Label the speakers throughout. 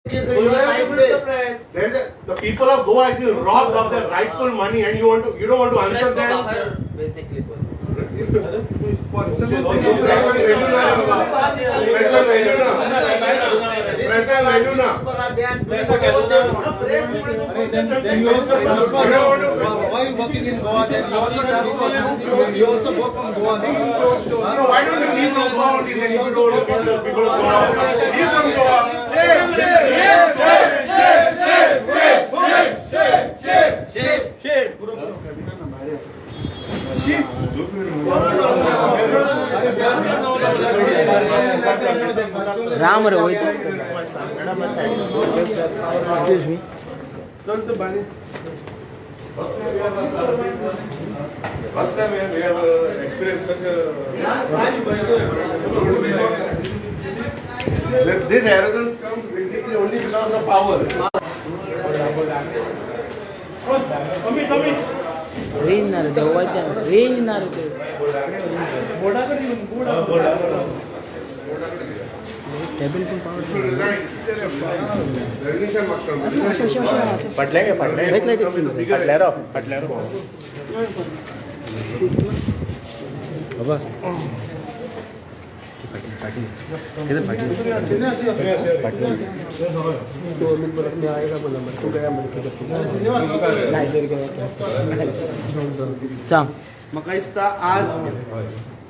Speaker 1: The people of Goa have been robbed of their rightful money, and you don't want to answer them.
Speaker 2: Then you also transfer. Why you working in Goa? Then you also transfer. You also work from Goa. Then you close to.
Speaker 1: So why don't you leave from Goa only? Then you don't look at the people of Goa. Leave from Goa.
Speaker 3: Ram रे वही excuse me
Speaker 1: First time we have experienced such a. This arrogance comes basically only because of power.
Speaker 3: Range ना रे देवाच्या range ना रे ते table पण power
Speaker 1: पटले
Speaker 3: बाबा सांग
Speaker 4: म्हाका दिसता आज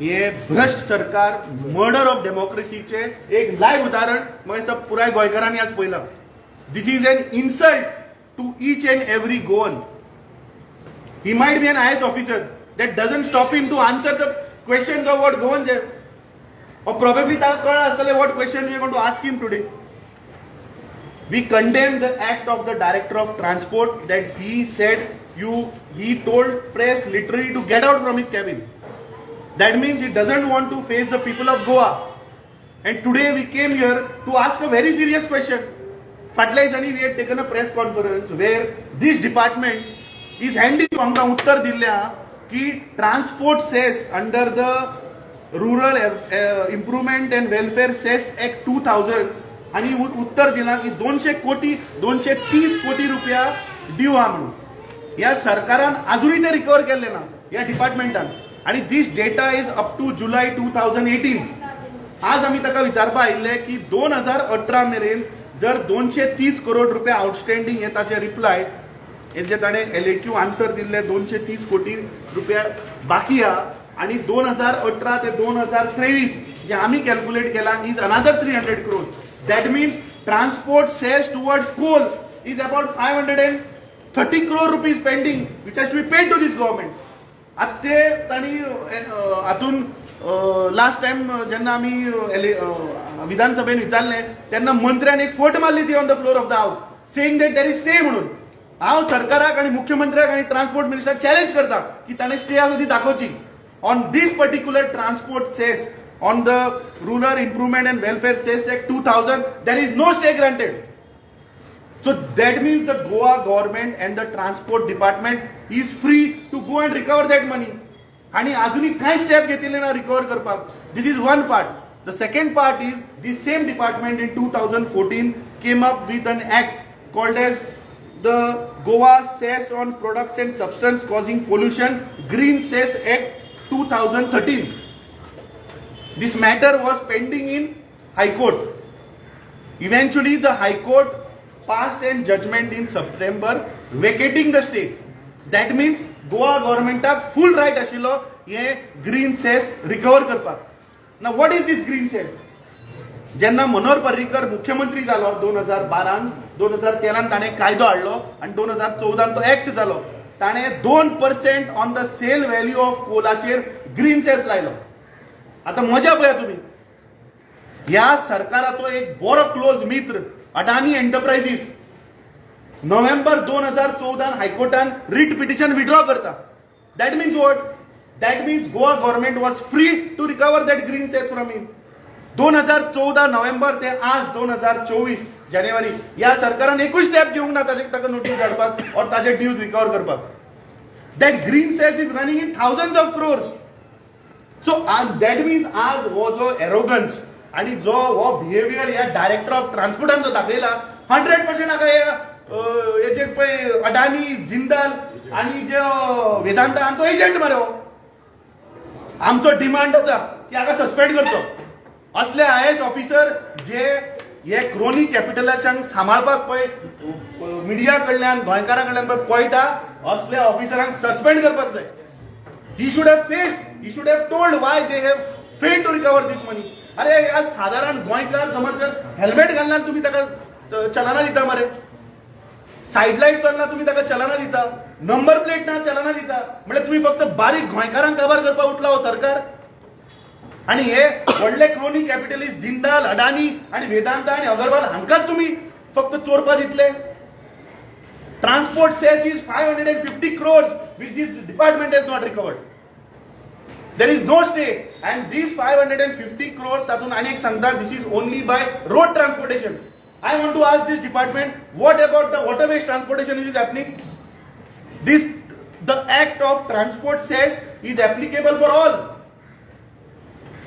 Speaker 4: हे भ्रष्ट सरकार मर्डर ऑफ डेमोक्रेसीचे एक लायव्ह उदाहरण म्हाका दिसता पुराय गोंयकारांनी आज पळयलां. This is an insult to each and every Goan. He might be an IAS officer that doesn't stop him to answer the questions of what Goans have. Or probably ताका कळ्ळां आसतलें what question we are going to ask him today. We condemn the act of the Director of Transport that he said he told press literally to get out from his cabin. That means he doesn't want to face the people of Goa. And today we came here to ask a very serious question. फाटल्या दिसांनी we had taken a press conference where this department is handing आमकां उत्तर दिल्लें की transport cess under the rural improvement and welfare cess act 2000 आणि उत्तर दिला की 230 कोटी रुपया ड्यू हा म्हणून. या सरकारान अजूनही ते रिकवर केले ना या डिपार्टमेंटान. आणि दिस डेटा इज अप टू जुलै 2018. आज आम्ही ताका विचारपा आयिल्ले की 2018 मेरेन जर 230 करोड रुपया आउटस्टँडिंग हे ताचे रिप्लाय हेजे ताणे LAQ आन्सर दिल्ले 230 कोटी रुपया बाकी हा. आणि 2018 ते 2023 जे आम्ही कॅल्क्युलेट केला is another 300 crores. That means transport sales towards coal is about 530 crore rupees pending which has to be paid to this government. आता ते ताणी हातून लास्ट टाइम जेन्ना आम्ही विधानसभेन विचारले तेन्ना मंत्र्यान एक फोट मारली ती on the floor of the house saying that there is stay म्हणून. हांव सरकाराक आणि मुख्यमंत्र्याक आणि ट्रान्सपोर्ट मिनिस्टराक चॅलेंज करता की ताणें स्टे आसा ती दाखोवची on this particular transport cess on the rural improvement and welfare cess act 2000 there is no stay granted. So that means the Goa government and the transport department is free to go and recover that money. आणि अजूनही कांय step घेतिल्ले ना recover करपाक. This is one part. The second part is this same department in 2014 came up with an act called age the Goa Cess on Products and Substance Causing Pollution Green Cess Act 2013. This matter was pending in High Court. Eventually the High Court passed a judgment in September vacating the stay. That means Goa government have full right ashilo ye green cess recover करपाक. Now what is this green cess? जेन्ना मनोहर पर्रीकर मुख्यमंत्री जालो 2012 2013 ताणे कायदो हाडलो आणि 2014 तो act जालो. ताणे 2% on the sale value of कोलाचेर ग्रीन सेस लायलो. आता मजा पळया तुम्ही. ह्या सरकाराचो एक बरो क्लोज मित्र अडानी एंटरप्राइजीस नोव्हेंबर 2014 हायकोर्टान रिट पिटिशन विड्रॉ करता. That means what? That means Goa government was free to recover that green cess from him. 2014 November ते आज 2024 जानेवारी या सरकारान एकूच स्टेप घेवंक ना ताका नोटीस धाडपाक और ताजे ड्यूज रिकवर करपाक. That green cess is running in thousands of crores. So that means आज हो जो एरोगन्स आणि जो हो बिहेवियर ह्या डायरेक्टर ऑफ ट्रान्सपोर्टांचो दाखयला 100% हाका हेचे पळय अडानी जिंदाल आणि जे वेदांता हांचो एजंट मरे हो. आमचो डिमांड आसा की हाका सस्पेंड करचो. असले IAS ऑफिसर जे हे क्रोनी कॅपिटलांक सांबाळपाक पळय मिडिया कडल्यान गोंयकारां कडल्यान पळय पळयता, असले ऑफिसरांक सस्पेंड करपाक जाय. He should have told why they have failed to recover this money. अरे आज साधारण गोंयकार समज जर हेल्मेट घालना तुम्ही ताका चलाना दिता मरे, सायड लाईट चलना तुम्ही ताका चलाना दिता, नंबर प्लेट ना चलाना दिता, म्हणजे तुम्ही फक्त बारीक गोंयकारांक काबार करपाक उठला हो सरकार. आणि हे व्हडले क्रोनी कॅपिटलिस्ट जिंदाल, अडानी आणि वेदांता आणि अगरवाल हांकाच तुम्ही फक्त चोरपा दितले. Transport cess is 550 crores which this department has not recovered. There is no stake, and these 550 crores तातून आणि एक सांगता, this is only by road transportation. I want to ask this department, what about the waterways transportation which is happening? The act of transport cess is applicable for all,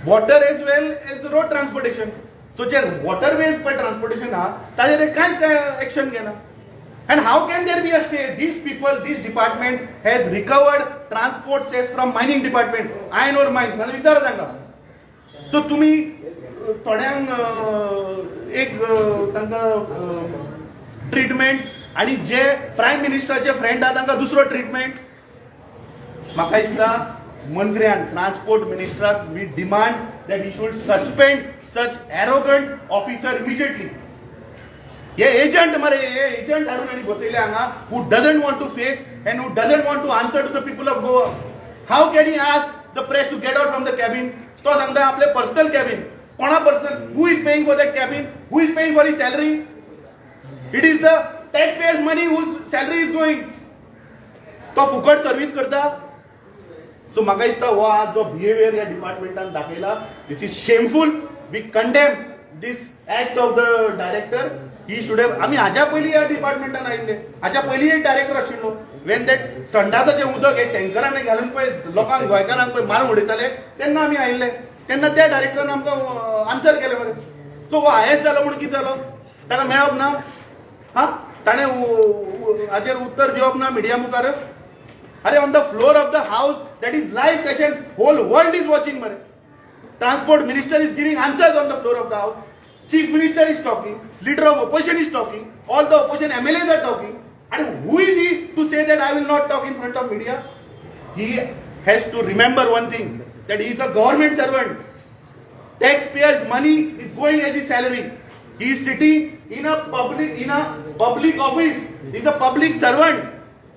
Speaker 4: water as well as road transportation. So जे waterways पर transportation हा ताजेर कांयच action घेना. And how can there be a stay? This department has recovered transport cess from mining department, iron ore mines. मला विचारा सांगा. So तुम्ही थोड्यांक एक तांकां ट्रीटमेंट आणि जे प्रायम मिनिस्टराचे फ्रेंड आहा तांकां दुसरो ट्रीटमेंट. म्हाका दिसता मंत्र्यान, ट्रान्सपोर्ट मिनिस्टराक we demand that he should suspend such arrogant officer immediately. हे एजंट मरे, हे एजंट हाडून आणि बसयले हांगा, who doesn't want to face and who doesn't want to answer to the people of Goa. How can he ask the press to get out from the cabin? तो सांगता आपले पर्सनल कॅबिन. कोणा personal? Who is paying for that cabin? Who is paying for his salary? It is the taxpayers money whose salary is going. तो फुकट service करता. So म्हाका दिसता हो आज जो बिहेवियर ह्या डिपार्टमेंटान दाखयला, this is shameful. We condemn this act of the director. He should have. आम्ही हाच्या पयलीं ह्या डिपार्टमेंटान आयिल्ले, हाच्या पयलीं एक डायरेक्टर आशिल्लो. वेन दॅट संडासाचें उदक हे टँकरांनी घालून पळय लोकांक गोंयकारांक पळय मारून उडयताले, तेन्ना आमी आयिल्ले. तेन्ना त्या डायरेक्टरान आमकां आन्सर केलें मरे. सो हो IAS जालो म्हणून कितें जालो? ताका मेळप ना? हा, ताणें हाचेर उत्तर दिवप ना मिडिया मुखार? अरे on the floor of the house that is live session, whole world is watching मरे. Transport minister is giving answers on the floor of the house. Chief Minister is talking, leader of opposition is talking, all the opposition MLAs are talking, and who is he to say that I will not talk in front of media? He has to remember one thing, that he is a government servant. Taxpayers' money is going as his salary. He is sitting in a public office. He is a public servant.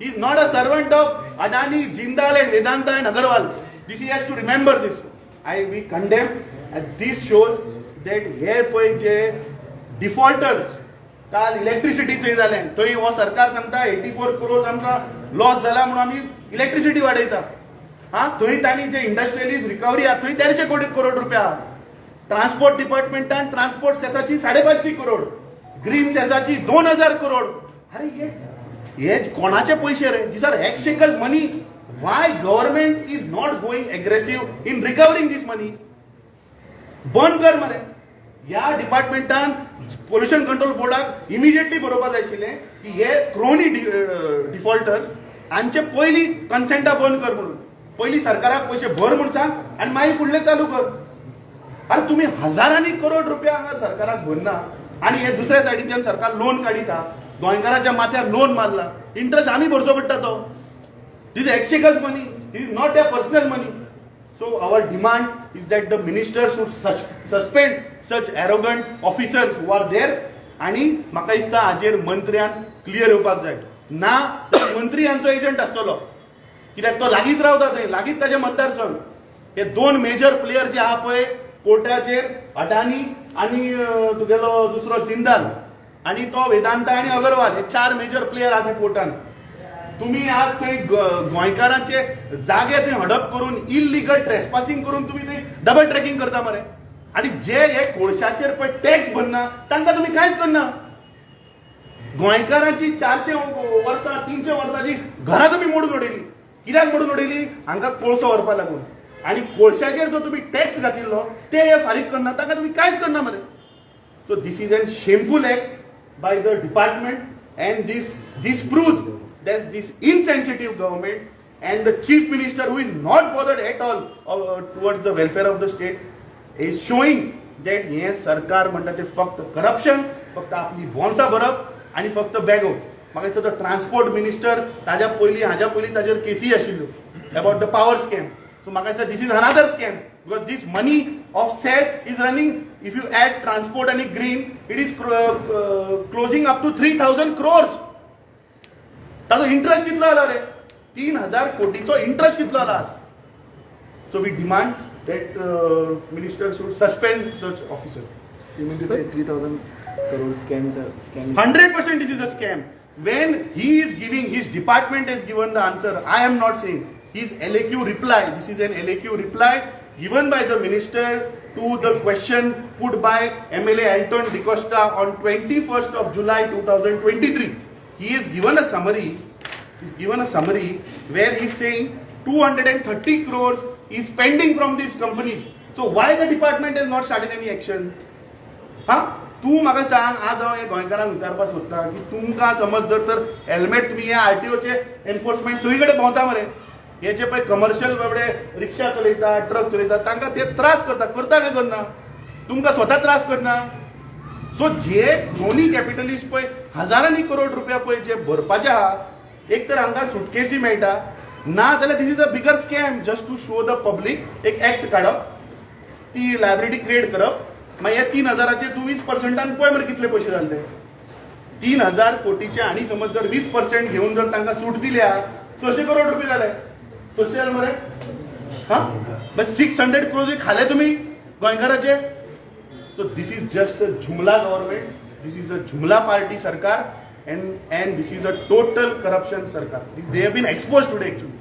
Speaker 4: He is not a servant of Adani, Jindal and Vedanta and Agarwal. This he has to remember this. We condemn, and this shows that हे पळय जे defaulters काल electricity थंय जालें, थंय हो सरकार सांगता 84 crores आमकां लॉस जाला म्हणून आमी इलेक्ट्रिसिटी वाडयता. हा, थंय तांणी जे इंडस्ट्रियलिस्ट रिकवरी आहा थंय 150 crore रुपया. ट्रान्सपोर्ट डिपार्टमेंटान ट्रान्सपोर्ट सेसाची 550 crore, ग्रीन सेसाची 2000 crore. अरे हे कोणाचे पैसे रे? This are exchequer's money. Why government is not going aggressive in recovering this money? बंद कर मरे. ह्या डिपार्टमेंटान पोल्युशन कंट्रोल बोर्डाक इमिजिएटली बरोवपाक जाय आशिल्लें की हे क्रोनी डिफॉल्टर्स हांचे पयलीं कन्सेंटा बंद कर म्हणून. पयलीं सरकाराक पयशे भर म्हूण सांग आनी मागीर फुडलें चालू कर. अरे तुम्ही हजारांनी करोड रुपया हांगा सरकाराक भरना आनी हे दुसऱ्या सायडीच्यान सरकार लोन काडिता. गोंयकाराच्या माथ्यार लोन मारला, इंट्रस्ट आमी भरचो पडटा तो. This exchequer's money, this is not their personal money. So our demand is that the minister should suspend such arrogant officers who are there. आणि म्हाका दिसता हाजेर मंत्र्यान क्लियर येवपाक जाय. ना मंत्री हांचो एजंट आसतलो, कित्याक तो लागींच रावता थंय, लागींच ताजे मतदारसंघ. हे 2 मेजर प्लेयर जे आहा पळय कोर्टाचेर, अडानी आणि तुगेलो दुसरो जिंदाल आणि तो वेदांता आणि अगरवाल, हे 4 मेजर प्लेयर आहा थंय कोर्टान. तुम्ही आज थंय गोंयकारांचे जागे थंय हडप करून इलिगल ट्रेसपासिंग करून तुम्ही थंय डबल ट्रॅकिंग करता मरे. आणि जे हे कोळशाचेर पळय टॅक्स भरना तांकां तुम्ही कांयच करना. गोंयकारांची 400 वर्सां 300 वर्सांची घरां तुम्ही मोडून उडयली. कित्याक मोडून उडयली? हांकां कोळसो व्हरपा लागून. आणि कोळशाचेर जो तुम्ही टॅक्स घातिल्लो ते फारीक करना ताका तुम्ही कांयच करना मरे. So this is N shameful act by the department and this proves that this insensitive government and the chief minister who is not bothered at all towards the welfare of the state is showing that हे सरकार म्हणटा ते फक्त corruption, फक्त आपली बोन्सां भरप आनी फक्त बॅगो. म्हाका दिसता तो ट्रान्सपोर्ट मिनिस्टर हाज्या पयलीं ताजेर केसी आशिल्ल्यो about the power scam. So म्हाका दिसता this is another scam because this money of cess is running. If you add transport आनी green it is closing up to 3000 crores. ताजो इंटरेस्ट कितलो आला रे? 3000 कोटीचो इंटरेस्ट कितलो आला? So we demand that minister should suspend such officer.
Speaker 2: You mean to say 3,000 crore scam?
Speaker 4: 100% this is a scam. When he is giving, his department has given the answer. I am not saying. His LAQ reply, this is an LAQ reply given by the minister to the question put by MLA Anton DeCosta on 21st of July 2023. He is given a summary. He's given a summary where he's saying 230 crores is pending from these companies. So why the department has not started any action? तू म्हाका सांग, आज हांव हे गोंयकारांक विचारपाक सोदता की तुमकां समज जर तर हेल्मेट तुम्ही हे आरटीओचे एनफोर्समेंट सगळी कडेन भोंवता मरे, हे जे पळय कमर्शियल बाबडे रिक्षा चलयता, ट्रक चलयता, तांकां ते त्रास करता काय करना? तुमकां स्वता त्रास करना? सो जे दोन्ही कॅपिटलिस्ट पळय हजारांनी करोड रुपया पळय जे भरपाचे आहा, एक तर हांकां सुटकेसी मेळटा, ना जाल्यार this is a bigger scam just to show the public. एक ऍक्ट काडप, ती लायबिलिटी क्रिएट करप, मागीर 3000चे तूं 20% पळय मरे कितले पयशे जाले ते. 3000 कोटीचे आनी समज जर 20% घेवन जर तांकां सूट दिल्या 600 करोड रुपये जाले. 600 जाले मरे. बट 600 crores खाले तुम्ही गोंयकाराचे. So this is just a जुमला गव्हर्नमेंट, दिस इज अ जुमला पार्टी सरकार and this is a total corruption sarkar. They have been exposed today actually.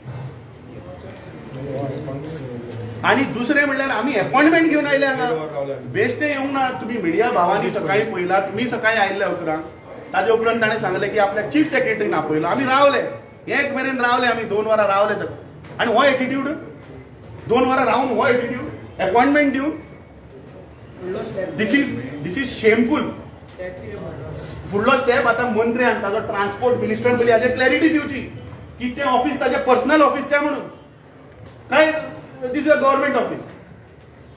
Speaker 4: आणि दुसरे म्हणल्यार आम्ही अपॉइंटमेंट घेऊन आयले हांगा. बेश्टे येवंक ना. तुम्ही मिडिया भावांनी सकाळी पळयला, तुम्ही सकाळी आयिल्ले उपरांत ताजे उपरांत ताणें सांगलें की आपल्या चीफ सेक्रेटरीन आपयलो. आमी रावले, एक मेरेन रावले, आमी 2 वरां रावले तर. आनी हो एटिट्यूड 2 वरां रावन हो एटिट्यूड अपॉइंटमेंट दिवन, दिस इज शेमफूल. फुडलो स्टेप आता मंत्र्यान, ताजो ट्रान्सपोर्ट मिनिस्टरान पयलीं हाजेर क्लॅरिटी दिवची की ते ऑफिस ताजें पर्सनल ऑफिस काय म्हणून, काय this is a government office.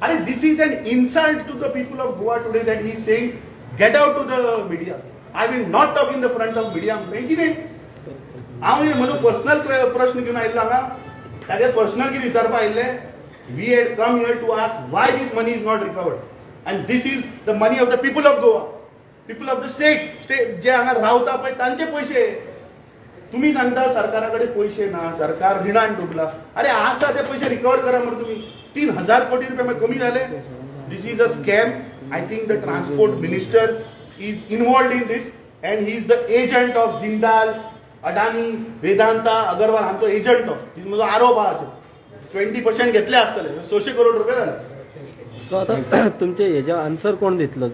Speaker 4: अरे this is an insult to the people of Goa today that he is saying get out to the media. I will not talk in the front of media. कितें हांव म्हजो personal प्रश्न घेवन आयिल्लो हांगा, ताजे personal कितें विचारपाक आयिल्ले. We had come here to ask why this money is not recovered and this is the money of the people of Goa, people of the state जे हांगा रावता पळय तांचे पयशे. तुम्ही सांगता सरकाराकडे पैसे ना, सरकार रिणान डुबला. अरे आसा ते पैसे रिकवर करा मरे तुम्ही. 3000 कोटी रुपये कमी झाले. This is a scam. I think the transport minister is involved in this and he is the agent of Jindal, Adani, Vedanta, Agarwal हांचो एजंट ऑफ. म्हजो आरोप आहा 20% घेतले आसतले, 600 करोड रुपये जाले.
Speaker 3: सो आता तुमचे हेजे आन्सर कोण दितलो?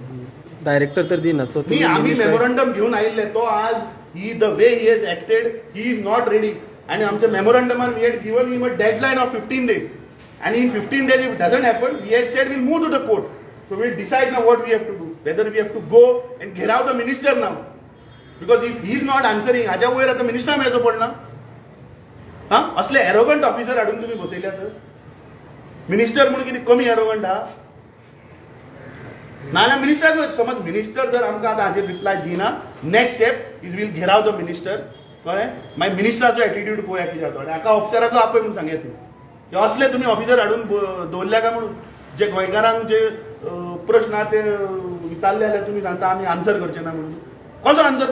Speaker 3: डायरेक्टर तर दिना. सो
Speaker 4: आम्ही मेमोरंडम घेऊन आयिल्ले. तो आज he the way he has acted, he is not ready. आणि आमच्या मेमोरंडमान we had given him a deadline of 15 days. And in 15 days, if it doesn't happen, we had said we'll move to the court. So we'll decide now what we have to do. Whether we have to go and gherao the minister now. Because if he is not answering, हाच्या वयर आता minister मेळचो पडना. असले एरोगंट officer हाडून तुम्ही बसयल्या तर minister म्हणून कितें कमी एरोगंट आहा? नाल्यार मिनिस्टराक समज मिनिस्टर जर आमकां आतां हाचेर रिप्लाय दिना, next step is will gherao the minister. कळ्ळें? मागीर मिनिस्टराचो एटिट्यूड पळोवया कितें जाता. हाका ऑफिसराचो आपय म्हणून सांगया तुम्ही. असले तुम्ही ऑफिसर हाडून दवरल्या काय म्हणून जे गोंयकारांक जे प्रश्न आहा ते विचारले जाल्यार तुम्ही सांगता आमी आन्सर करचे ना म्हणून. कसो आन्सर